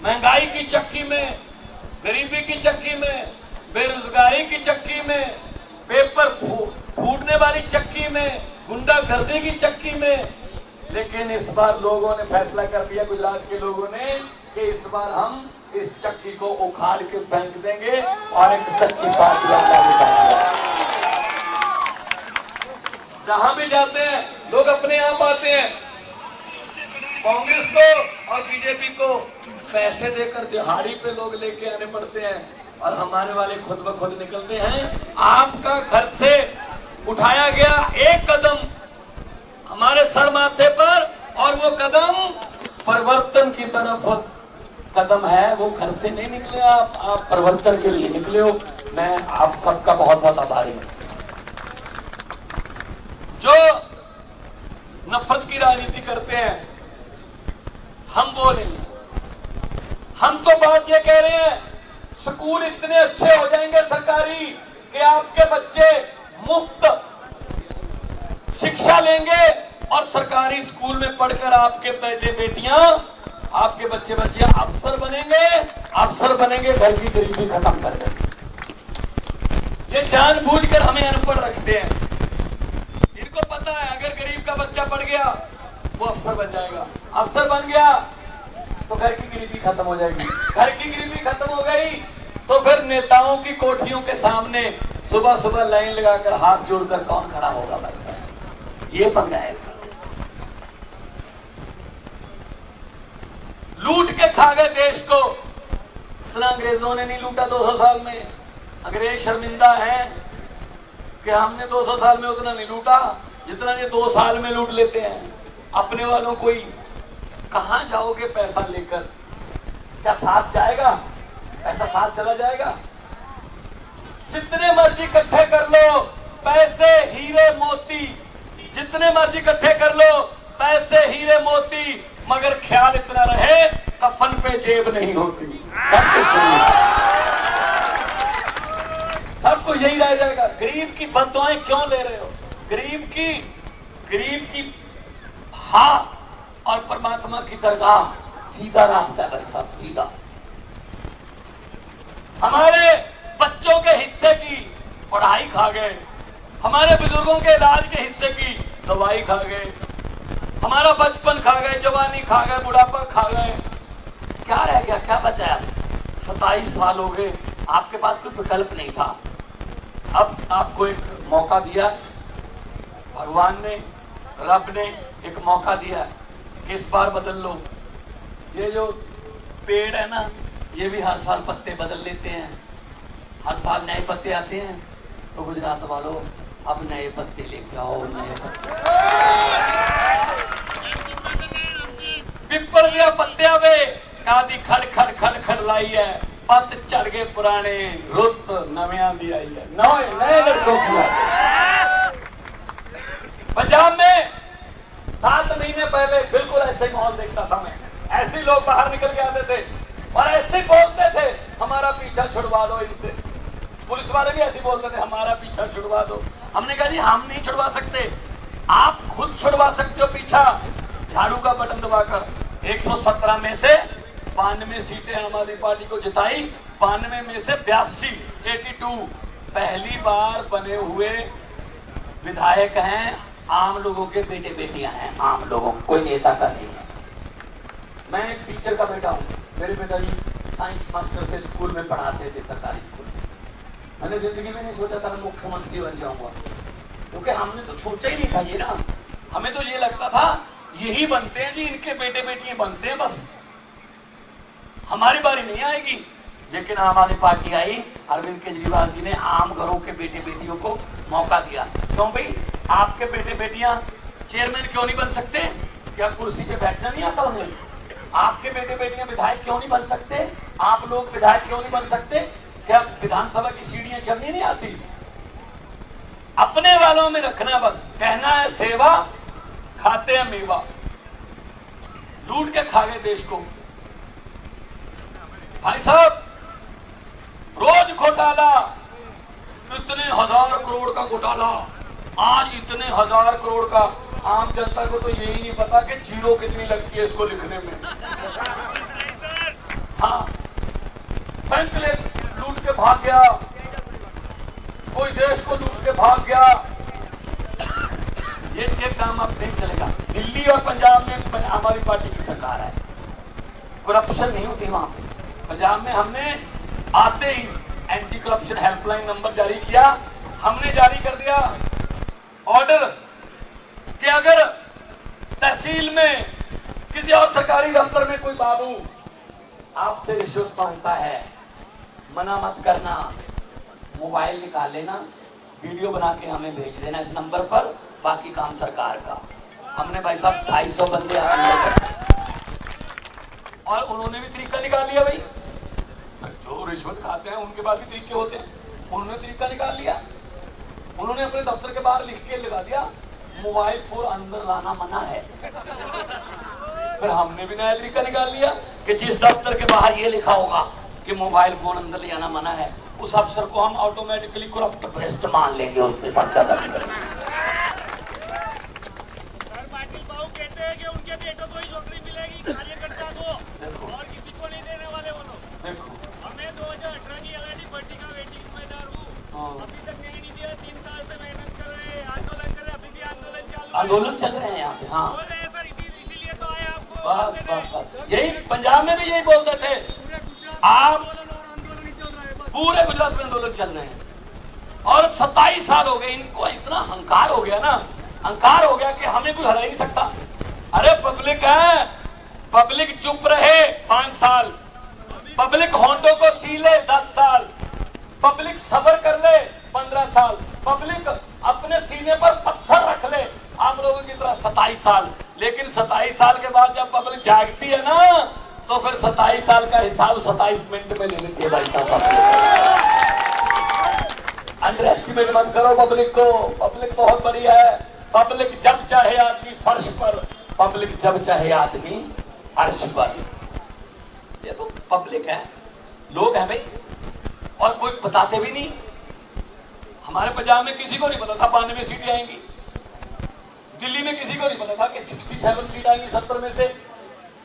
महंगाई की चक्की में, गरीबी की चक्की में, बेरोजगारी की चक्की में, पेपर फूटने वाली चक्की में, गुंडागर्दी की चक्की में। लेकिन इस बार लोगों ने फैसला कर दिया, गुजरात के लोगों ने, कि इस बार हम इस चक्की को उखाड़ के फेंक देंगे और एक सच्ची पार्टी लागू करेंगे। जहां भी जाते हैं लोग अपने आप आते हैं, कांग्रेस को और बीजेपी को पैसे देकर दिहाड़ी पे लोग लेके आने पड़ते हैं और हमारे वाले खुद ब खुद निकलते हैं। आपका घर से उठाया गया एक कदम हमारे सर माथे पर, और वो कदम परिवर्तन की तरफ कदम है, वो घर से नहीं निकले आप परिवर्तन के लिए निकले हो। मैं आप सबका बहुत बहुत आभारी हूं। जो नफरत की राजनीति करते हैं, हम बोलेंगे, हम तो बात ये कह रहे हैं, स्कूल इतने अच्छे हो जाएंगे सरकारी कि आपके बच्चे मुफ्त शिक्षा लेंगे और सरकारी स्कूल में पढ़कर आपके बेटे बेटियां, आपके बच्चे बच्चियां अफसर बनेंगे, घर की गरीबी खत्म कर देंगे। ये जानबूझकर हमें अनपढ़ रखते हैं। इनको पता है अगर गरीब का बच्चा पढ़ गया वो अफसर बन जाएगा, अफसर बन गया तो घर की गरीबी खत्म हो जाएगी, घर की गरीबी खत्म हो गई तो फिर नेताओं की कोठियों के सामने सुबह सुबह लाइन लगाकर हाथ जोड़कर कौन खड़ा होगा भाई? ये पंगा है। लूट के खा गए देश को। इतना अंग्रेजों ने नहीं लूटा 200 साल में। अंग्रेज शर्मिंदा हैं कि हमने 200 साल में उतना नहीं लूटा जितना ये 2 साल में लूट लेते हैं अपने वालों को ही। कहां जाओगे पैसा लेकर? क्या साथ जाएगा? पैसा साथ चला जाएगा? जितने मर्जी इकट्ठे कर लो पैसे हीरे मोती, जितने मर्जी इकट्ठे कर लो पैसे हीरे मोती, मगर ख्याल इतना रहे कफन पे जेब नहीं होती। सबको यही रह जाएगा। गरीब की बददुआएं क्यों ले रहे हो? गरीब की हाँ और परमात्मा की दरगाह सीधा रास्ता है भाई साहब, सीधा। हमारे बच्चों के हिस्से की पढ़ाई खा गए, हमारे बुजुर्गों के इलाज के हिस्से की दवाई खा गए, हमारा बचपन खा गए, जवानी खा गए, बुढ़ापा खा गए। क्या रह गया? क्या बचा? 27 साल हो गए, आपके पास कोई विकल्प नहीं था। अब आपको एक मौका दिया भगवान ने, रब ने एक मौका दिया कि इस बार बदल लो। ये जो पेड़ है ना, ये भी हर साल पत्ते बदल लेते हैं, हर साल नए पत्ते आते हैं। तो गुजरात वालों अब नए पत्ते लेके आओ, नए पत्ते। पिपल दिया पत्तिया वे कादी खड़ खड़ खड़ खड़ लाई है, पत चढ़ गए पुराने, रुत नविया दी आई है, नए लड़कों की। पंजाब में 7 महीने पहले बिल्कुल ऐसे ही माहौल देखता था मैं। ऐसे ही लोग बाहर निकल के आते थे और ऐसे ही बोलते थे हमारा पीछा छुड़वा दो इनसे। पुलिस वाले भी ऐसे बोलते थे हमारा पीछा छुड़वा दो। हमने कहा जी हम नहीं छुड़वा सकते, आप खुद छुड़वा सकते हो पीछा झाड़ू का बटन दबाकर। 117 में से 92 सीटें आम आदमी पार्टी को जिताई, 92 में से 82 पहली बार बने हुए विधायक हैं, आम लोगों के बेटे बेटियां हैं, आम लोगों, कोई नेता का नहीं है। मैं एक टीचर का बेटा हूँ, मेरे पिताजी साइंस मास्टर से स्कूल में पढ़ाते थे, सरकारी स्कूल में। मैंने जिंदगी में नहीं सोचा था मैं मुख्यमंत्री बन जाऊंगा, क्योंकि हमने तो सोचा ही नहीं था ये ना। हमें तो ये लगता था यही बनते हैं जी, इनके बेटे बेटियां बनते हैं, बस हमारी बारी नहीं आएगी। लेकिन आम आदमी पार्टी आई, अरविंद केजरीवाल जी ने आम घरों के बेटे बेटियों को मौका दिया। क्यों भाई? आपके बेटे बेटियां चेयरमैन क्यों नहीं बन सकते? क्या कुर्सी पे बैठना नहीं आता उन्हें? आपके बेटे बेटियां विधायक क्यों नहीं बन सकते? आप लोग विधायक क्यों नहीं बन सकते? क्या विधानसभा की सीढ़ियां चढ़नी नहीं आती? अपने वालों में रखना, बस कहना है सेवा, खाते हैं मेवा। लूट के खा गए देश को भाई साहब, रोज घोटाला, इतने 1000 करोड़ का घोटाला, आज इतने 1000 करोड़ का। आम जनता को तो यही नहीं पता कि जीरो कितनी लगती है इसको लिखने में। बैंक ले लूट के भाग गया, कोई देश को लूट के भाग गया। ये काम अब नहीं चलेगा। दिल्ली और पंजाब में हमारी पार्टी की सरकार है, करप्शन नहीं होती वहां पे। पंजाब में हमने आते ही एंटी करप्शन हेल्पलाइन नंबर जारी किया। हमने जारी कर दिया ऑर्डर कि अगर तहसील में किसी और सरकारी दफ्तर में कोई बाबू आपसे रिश्वत मांगता है, मना मत करना, मोबाइल निकाल लेना, वीडियो बना के हमें भेज देना इस नंबर पर, बाकी काम सरकार का। हमने भाई साहब 250 बंदे और उन्होंने भी तरीका निकाल लिया। भाई जो रिश्वत खाते हैं उनके पास भी तरीके होते हैं, उन्होंने तरीका निकाल लिया। उन्होंने अपने दफ्तर के बाहर लिख के लगा दिया मोबाइल फोन अंदर लाना मना है। फिर हमने भी नया तरीका निकाल लिया कि जिस दफ्तर के बाहर ये लिखा होगा कि मोबाइल फोन अंदर ले जाना मना है, उस अफसर को हम ऑटोमेटिकली करप्ट भ्रष्ट मान लेंगे, उस पर पर्चा दर्ज करेंगे। पाटिल बाबू कहते हैं कि उनके बेटों को ही नौकरी मिलेगी, कार्यकर्ता को और किसी को नहीं देने वाले वो लोग। देखो मैं 2018 की एलआईडी पार्टी का वेटिंग उम्मीदवार हूँ, अभी तक न्याय नहीं दिया। 3 साल से मेहनत कर रहे हैं, आंदोलन कर रहे हैं, अभी भी आंदोलन चल रहे हैं यहाँ पे। हाँ बोल रहे हैं सर, इसीलिए तो आए आपको। बस यही पंजाब में भी यही बोलते थे, आप पूरे गुजरात में आंदोलन चल रहे हैं। और 27 साल हो गए इनको, इतना अहंकार हो गया ना, अहंकार हो गया कि हमें कोई हरा ही नहीं सकता। अरे पब्लिक है, पब्लिक चुप रहे 5 साल, पब्लिक होंठों को सीले 10 साल, पब्लिक सब्र कर ले 15 साल, पब्लिक अपने सीने पर पत्थर रख ले आप लोगों की तरह 27 साल। लेकिन 27 साल के बाद जब पब्लिक जागती है ना, तो फिर 27 साल का हिसाब 27 मिनट में ले लेती है। भाई साहब अंडर एस्टिमेट मत करो पब्लिक को, पब्लिक बहुत बड़ी है। पब्लिक जब चाहे आदमी फर्श पर, पब्लिक जब चाहे आदमी अर्श पर। ये तो पब्लिक है, लोग हैं भाई, और कोई बताते भी नहीं। हमारे पंजाब में किसी को नहीं पता था 92 सीटें आएंगी, दिल्ली में किसी को नहीं पता था कि 67 सीट आएंगी 70 में से।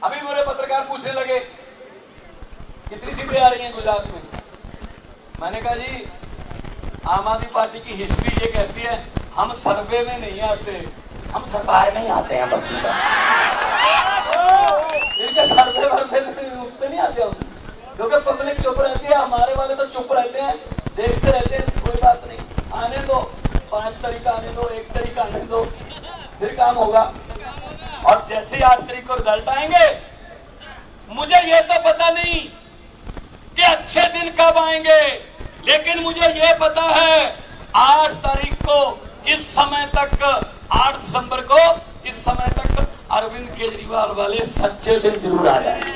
अभी मेरे पत्रकार पूछने लगे कितनी सीटें आ रही हैं गुजरात में। मैंने कहा जी आम आदमी पार्टी की हिस्ट्री ये कहती है हम सर्वे में नहीं आते, हम सरकार में ही आते हैं। बस इनके सर्वे वर्वे उस पर नहीं आते हम, क्योंकि पब्लिक चुप रहती है। हमारे वाले तो चुप रहते हैं, देखते रहते हैं, कोई बात नहीं, आने दो, 5 तारीख आने दो, 1 तारीख आने दो, फिर काम होगा। और जैसे 8 तारीख को रिजल्ट आएंगे, मुझे ये तो पता नहीं कि अच्छे दिन कब आएंगे, लेकिन मुझे ये पता है 8 तारीख को इस समय तक, 8 दिसंबर को इस समय तक अरविंद केजरीवाल वाले सच्चे दिन जरूर आ जाएंगे।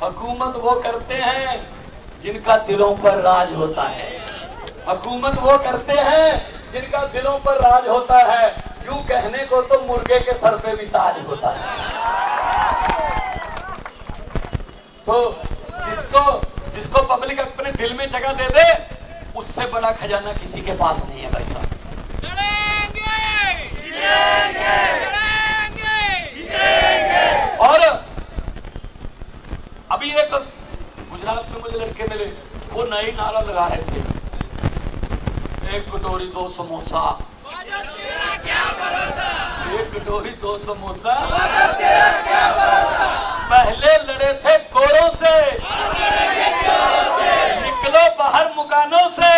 हुकूमत वो करते हैं जिनका दिलों पर राज होता है, हुकूमत वो करते हैं जिनका दिलों पर राज होता है। यूं कहने को तो मुर्गे के सर पे भी ताज होता है। तो जिसको पब्लिक अपने दिल में जगह दे दे, उससे बड़ा खजाना किसी के पास नहीं है भाई साहब। और अभी एक गुजरात में मुझे लड़के मिले, वो नई नारा लगा रहे थे, 1 कटोरी 2 समोसा, 1 कटोरी 2 समोसा। पहले लड़े थे गोरों से, निकलो बाहर मुकानों से,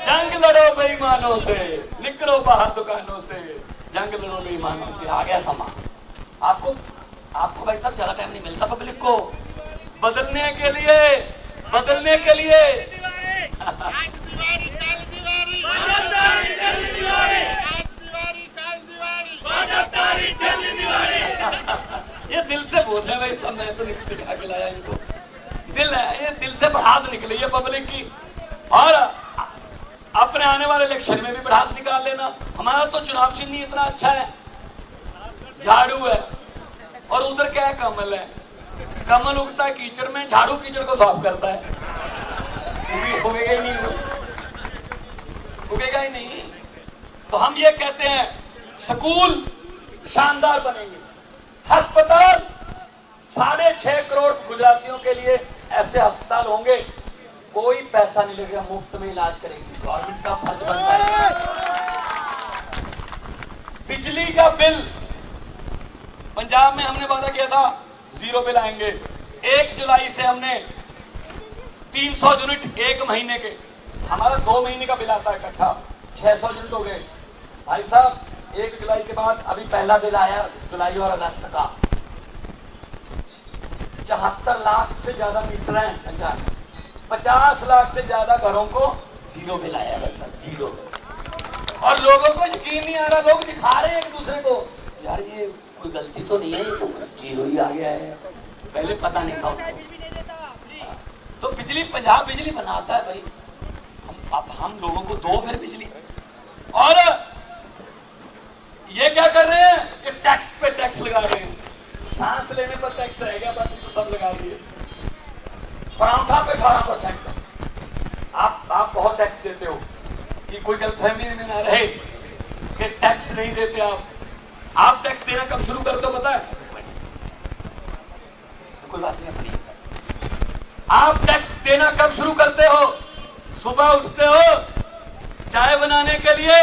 जंग लड़ो बेईमानों से, निकलो बाहर दुकानों से, जंग लड़ो बेईमानों से। आ गया समा। आपको भाई साहब ज्यादा टाइम नहीं मिलता पब्लिक को बदलने के लिए। ये दिल से बोल रहे भाई साहब, मैं तो नहीं सिखा के लाया इनको, दिल है, ये दिल से भड़ास निकली है पब्लिक की। और अपने आने वाले इलेक्शन में भी भड़ास निकाल लेना। हमारा तो चुनाव चिन्ह इतना अच्छा है, झाड़ू है, और उधर क्या है, कमल है। कमल उगता है कीचड़ में, झाड़ू कीचड़ को साफ करता है। उगेगा ही नहीं, उगेगा ही नहीं। तो हम ये कहते हैं स्कूल शानदार बनेंगे, अस्पताल 6.5 करोड़ गुजरातियों के लिए ऐसे अस्पताल होंगे, कोई पैसा नहीं लगेगा, मुफ्त में इलाज करेगी। गवर्नमेंट का फर्ज बनता है। बिजली का बिल पंजाब में हमने वादा किया था 0 बिल आएंगे। 1 जुलाई से हमने 300 यूनिट 1 महीने के, हमारा 2 महीने का बिल आता है इकट्ठा, 600 यूनिट हो गए। भाई साहब 1 जुलाई के बाद अभी पहला बिल आया जुलाई और अगस्त का, 74 लाख से ज्यादा मीटर हैं पंजाब, 50 लाख से ज्यादा घरों को 0 बिल आया, 0। और लोगों को यकीन नहीं आ रहा, लोग दिखा रहे हैं एक दूसरे को, यार ये कोई गलती तो नहीं है, ये तो 0 ही आ गया है, पहले पता नहीं था उनको। तो बिजली, पंजाब बिजली बनाता है भाई, अब हम लोगों को दो फिर बिजली। और ये क्या कर रहे हैं, ये टैक्स पे टैक्स लगा रहे हैं, सांस लेने पर टैक्स रहेगा, बाकी तो सब लगा दिए। पराठा पे 18%। आप बहुत टैक्स देते हो, कि कोई गलतफहमी में ना रहे कि टैक्स नहीं देते आप टैक्स देना कब शुरू करते हो पता है? कोई बात नहीं अपनी। आप टैक्स देना कब शुरू करते हो? सुबह उठते हो, चाय बनाने के लिए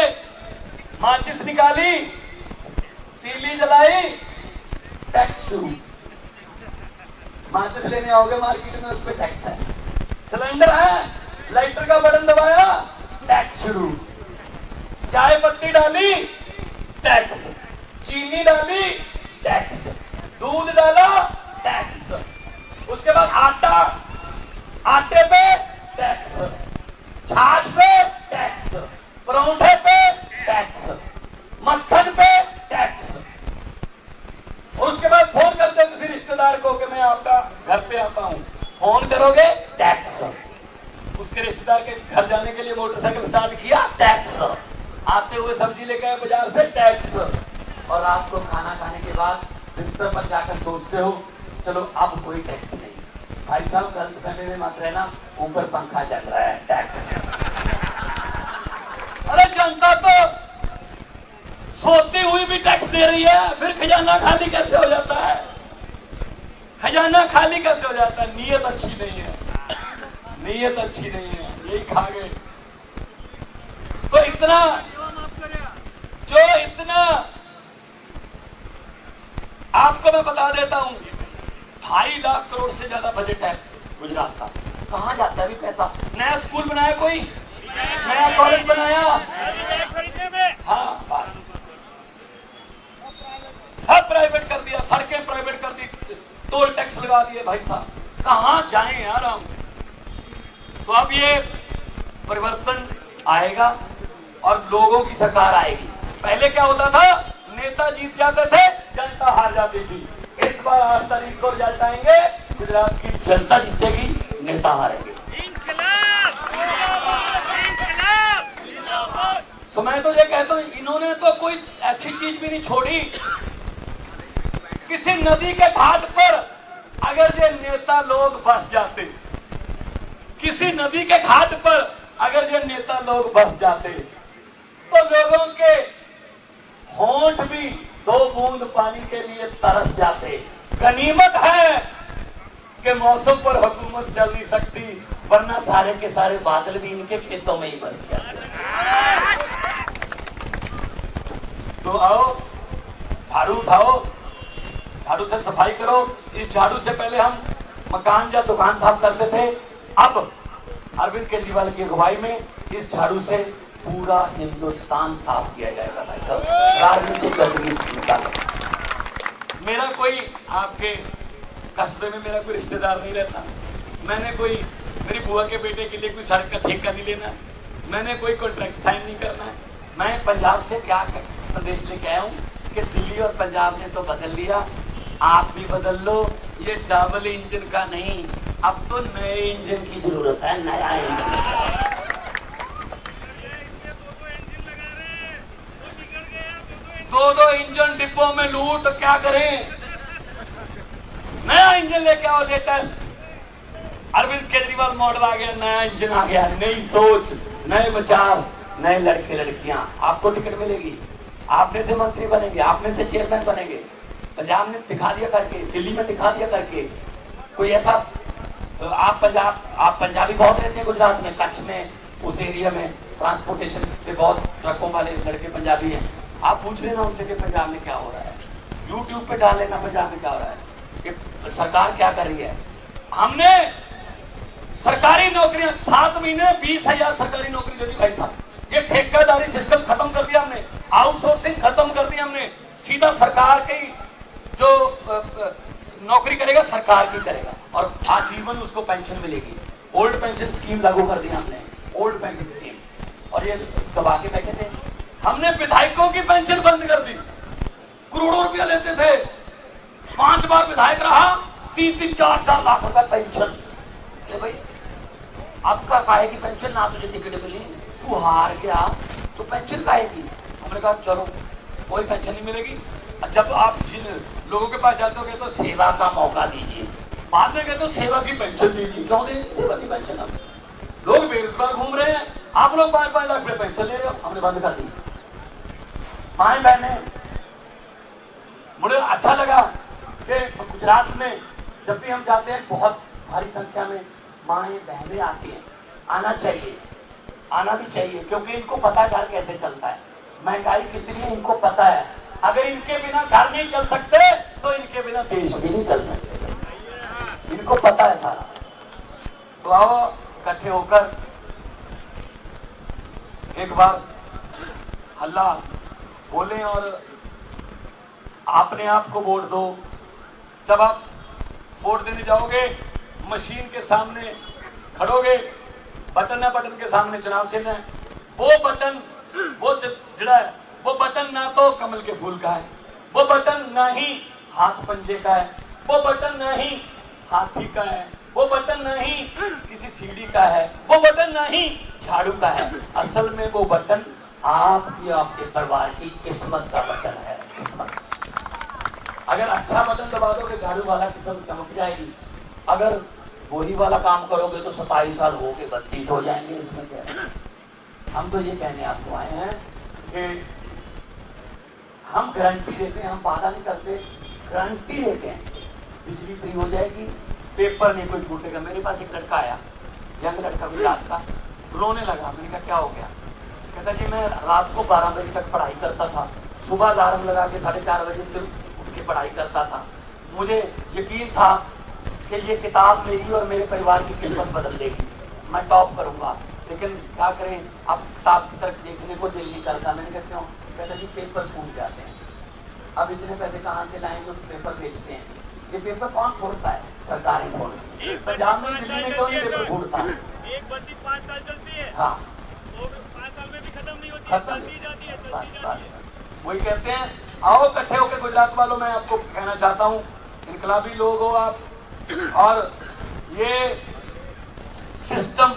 माचिस निकाली, तीली जलाई, टैक्स शुरू। माचिस लेने आओगे मार्केट में, उस पर टैक्स है। सिलेंडर है, लाइटर का बटन दबाया, टैक्स शुरू। चाय पत्ती डाली, टैक्स। चीनी डाली, टैक्स। दूध डाला, टैक्स। उसके बाद आटा, आटे पे टैक्स, छाछ पे टैक्स, परांठे पे टैक्स, मक्खन पे टैक्स। और उसके बाद फोन करते हो किसी रिश्तेदार को कि मैं आपका घर पे आता हूं, फोन करोगे टैक्स। उसके रिश्तेदार के घर जाने के लिए मोटरसाइकिल स्टार्ट किया, टैक्स। आते हुए सब्जी लेके आए बाजार से, टैक्स। और रात को खाना खाने के बाद बिस्तर पर जाकर सोचते हो चलो अब कोई टैक्स नहीं। भाई साहब गलत फहमी में मत रहना, ऊपर पंखा चल रहा है, टैक्स। अरे जनता तो सोती हुई भी टैक्स दे रही है, फिर खजाना खाली कैसे हो जाता है? खजाना खाली कैसे हो जाता है? नीयत अच्छी नहीं है, नीयत अच्छी नहीं है, यही खा गए। तो इतना आपको मैं बता देता हूं, 2.5 लाख करोड़ से ज्यादा बजट है गुजरात का। कहां जाता है भी पैसा? नया स्कूल बनाया, कोई नया कॉलेज बनाया, हाँ बस सब प्राइवेट कर दिया, सड़कें प्राइवेट कर दी, टोल टैक्स लगा दिए। भाई साहब कहां जाएं यार हम? तो अब ये परिवर्तन आएगा और लोगों की सरकार आएगी। पहले क्या होता था, नेता जीत जाते थे, जनता हार जाती थी। इस बार 8 तारीख को रिजल्ट आएंगे, गुजरात की जनता जीतेगी, नेता हारेंगे। तो मैं तो ये कहता हूं, इन्होंने तो कोई ऐसी चीज भी नहीं छोड़ी। किसी नदी के घाट पर अगर ये नेता लोग बस जाते, किसी नदी के घाट पर अगर ये नेता लोग बस जाते, तो लोगों के होंठ भी 2 बूंद पानी के लिए तरस जाते। गनीमत है कि मौसम पर हुकूमत चल नहीं सकती, वरना सारे के सारे बादल भी इनके खेतों में ही बस जाते। तो आओ, झाड़ू उठाओ, झाड़ू से सफाई करो। इस झाड़ू से पहले हम मकान या दुकान साफ करते थे, अब अरविंद केजरीवाल की अगुवाई में इस झाड़ू से पूरा हिंदुस्तान साफ किया जाएगा। भाई साहब राजनीतिक गतिविधि निकालो। मेरा कोई आपके कस्बे में मेरा कोई रिश्तेदार नहीं रहता, मैंने कोई मेरी बुआ के बेटे के लिए कोई सड़क का ठेका नहीं लेना, मैंने कोई कॉन्ट्रैक्ट साइन नहीं करना है। मैं पंजाब से क्या संदेश लेके आया हूँ कि दिल्ली और पंजाब ने तो बदल लिया, आप भी बदल लो। ये डबल इंजन का नहीं, अब तो नए इंजन की जरूरत है, नया इंजन। दो इंजन डिब्बों में लूट, क्या करें? नया इंजन लेके आओ, लेटेस्ट अरविंद केजरीवाल मॉडल आ गया, नया इंजन आ गया, नई सोच, नए विचार, नए लड़के लड़कियां। आपको टिकट मिलेगी, आप में से मंत्री बनेंगे, आप में से चेयरमैन बनेंगे। पंजाब ने दिखा दिया करके, दिल्ली में दिखा दिया करके। कोई ऐसा आप पंजाबी बहुत रहते हैं गुजरात में, कच्छ में, उस एरिया में ट्रांसपोर्टेशन पे बहुत ट्रकों वाले लड़के पंजाबी हैं। आप पूछ लेना उनसे कि पंजाब में क्या हो रहा है, यूट्यूब पे डाल लेना पंजाब में क्या हो रहा है, कि सरकार क्या कर रही है। हमने सरकारी नौकरियां 7 महीने 20,000 सरकारी नौकरी दे दी भाई साहब। ये ठेकेदारी सिस्टम खत्म कर दिया हमने, आउटसोर्सिंग खत्म कर दी हमने। सीधा सरकार की जो नौकरी करेगा सरकार की करेगा, और आजीवन उसको पेंशन मिलेगी। ओल्ड पेंशन स्कीम लागू कर दी हमने, ओल्ड पेंशन स्कीम। और ये दबा के बैठे थे। हमने विधायकों की पेंशन बंद कर दी, करोड़ों रुपया लेते थे, 5 बार विधायक रहा, 3-3, 4-4 लाख रुपया पेंशन। भाई आपका काहे की पेंशन, ना तुझे टिकट मिली, तू हार गया तो पेंशन काहे की। हमने कहा चलो कोई पेंशन नहीं मिलेगी। जब आप जिन लोगों के पास जाते हो कहते तो सेवा का मौका दीजिए, बाद में कहते तो सेवा की पेंशन दीजिए। क्यों दे सेवा की पेंशन? हम लोग बेरोजगार घूम रहे हैं, आप लोग 5-5 लाख रुपए पेंशन ले रहे हो। हमने बंद कर दी। माए बहने, मुझे अच्छा लगा कि गुजरात में जब भी हम जाते हैं बहुत भारी संख्या में माए बहनें आती हैं। आना चाहिए, आना भी चाहिए, क्योंकि इनको पता है घर कैसे चलता है, महंगाई कितनी है इनको पता है। अगर इनके बिना घर नहीं चल सकते तो इनके बिना देश भी नहीं चल सकते, इनको पता है सारा। तो आओ इकट्ठे होकर एक बार हल्ला बोलें और अपने आप को वोट दो। जब आप वोट देने जाओगे, मशीन के सामने खड़ोगे, बटन है, बटन के सामने चुनाव चिन्ह है। वो बटन, वो जड़ा है, वो बटन ना तो कमल के फूल का है, वो बटन ना ही हाथ पंजे का है, वो बटन ना ही हाथी का है, वो बटन ना ही किसी सीढ़ी का है, वो बटन ना ही झाड़ू का है। असल में वो बटन आपकी, आपके परिवार की किस्मत का बटन है। किस्मत, अगर अच्छा बटन दबा दोगे झाड़ू वाला किस्मत चमक जाएगी। अगर वही वाला काम करोगे तो 27 साल हो के 32 हो जाएंगे। इसमें क्या है? हम तो ये कहने आपको आए हैं कि हम गारंटी देते हैं, हम वादा नहीं करते, गारंटी देते हैं बिजली फ्री हो जाएगी, पेपर नहीं कोई छूटेगा। मेरे पास एक लड़का आया, यंग लड़का गुजरात का, रोने लगा। मैंने कहा क्या हो गया? कहता जी मैं रात को 12 बजे तक पढ़ाई करता था, सुबह अलार्म लगा के 4:30 बजे तक उठ के पढ़ाई करता था। मुझे यकीन था कि ये किताब मेरी और मेरे परिवार की किस्मत बदल देगी, मैं टॉप करूंगा। लेकिन क्या करें, अब किताब की तरफ देखने को दिल नहीं करता। मैंने कहा क्यों? कहता जी पेपर छूट जाते हैं, अब इतने पैसे कहाँ से लाएंगे, पेपर बेचते हैं। ये पेपर कौन फोड़ता है? सरकारें फोड़ती है। पंजाब में, दिल्ली में क्यों नहीं पेपर फोड़ता? एक बत्ती 5 साल चलती है, हाँ, और 5 साल में भी खत्म नहीं होती, खत्म चलती जाती है, बस चलती जाती है। वही कहते हैं। आओ इकट्ठे होकर गुजरात वालों, मैं आपको कहना चाहता हूँ, इनकलाबी लोग हो आप, और ये सिस्टम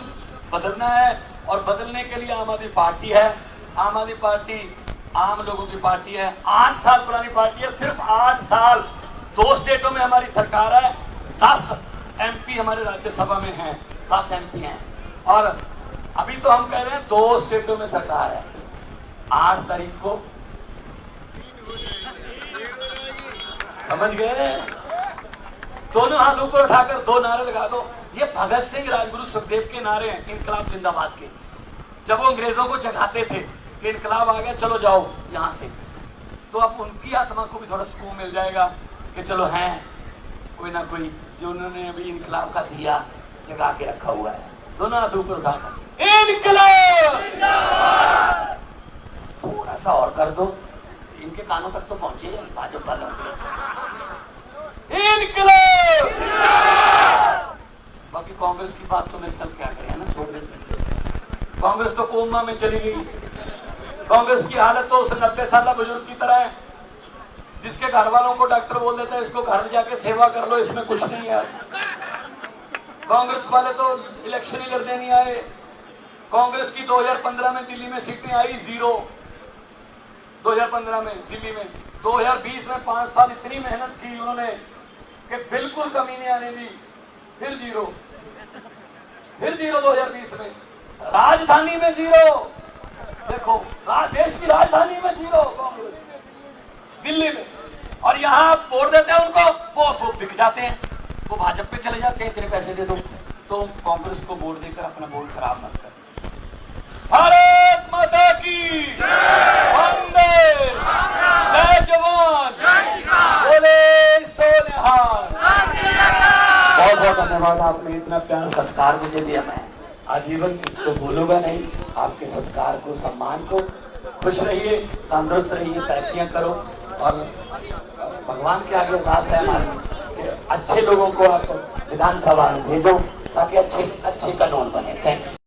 बदलना है, और बदलने के लिए आम आदमी पार्टी है। आम आदमी पार्टी आम लोगों की पार्टी है, 8 साल पुरानी पार्टी है, सिर्फ 8 साल। 2 स्टेटों में हमारी सरकार है, 10 MP हमारे राज्यसभा में हैं, 10 MP हैं, और अभी तो हम कह रहे हैं 2 स्टेटों में सरकार है। 8 तारीख को समझ गए? दोनों हाथ ऊपर उठाकर 2 नारे लगा दो। ये भगत सिंह, राजगुरु, सुखदेव के नारे हैं, इनकलाब जिंदाबाद के। जब वो अंग्रेजों को जगाते थे कि इनकलाब आ गया, चलो जाओ यहाँ से, तो अब उनकी आत्मा को भी थोड़ा सुकून मिल जाएगा कि चलो हैं कोई ना कोई जो उन्होंने अभी इनकलाब का दिया जगा के रखा हुआ है। दोनों हाथ ऊपर उठाकर इनकलाब, थोड़ा सा और कर दो, इनके कानों तक तो पहुंचे भाजपा वालों के। इनकलाब। बाकी कांग्रेस की बात तो मैं कल क्या करें ना, छोड़ देते। कांग्रेस तो कोमा में चली गई। कांग्रेस की हालत तो उस 90 साल बुजुर्ग की तरह है जिसके घर वालों को डॉक्टर बोल देता है इसको घर जाके सेवा कर लो, इसमें कुछ नहीं है। कांग्रेस वाले तो इलेक्शन ही लड़ने नहीं आए। कांग्रेस की 2015 में दिल्ली में सीटें आई 0, 2015 में दिल्ली में। 2020 में 5 साल इतनी मेहनत की उन्होंने कि बिल्कुल कमी नहीं आने दी, फिर 0, फिर 0 2020 में। राजधानी में 0, देखो देश की राजधानी में 0 कांग्रेस, दिल्ली में। और यहाँ आप वोट देते हैं उनको, वो बिक जाते हैं, वो भाजपा पे चले जाते हैं, इतने पैसे दे दो। तो कांग्रेस को वोट देकर अपना वोट खराब मत कर। भारत माता की वंदे, जय जवान, बोले सो निहाल। बहुत बहुत धन्यवाद, आपने इतना प्यार सत्कार मुझे दिया। मैं आजीवन इसको भूलूंगा नहीं, आपके सत्कार को, सम्मान को। खुश रहिए, तंदुरुस्त रहिए, तरक्कियां करो और भगवान के आगे अरदास है हमारी कि अच्छे लोगों को आप विधानसभा में भेजो ताकि अच्छे कानून बने। Thank you.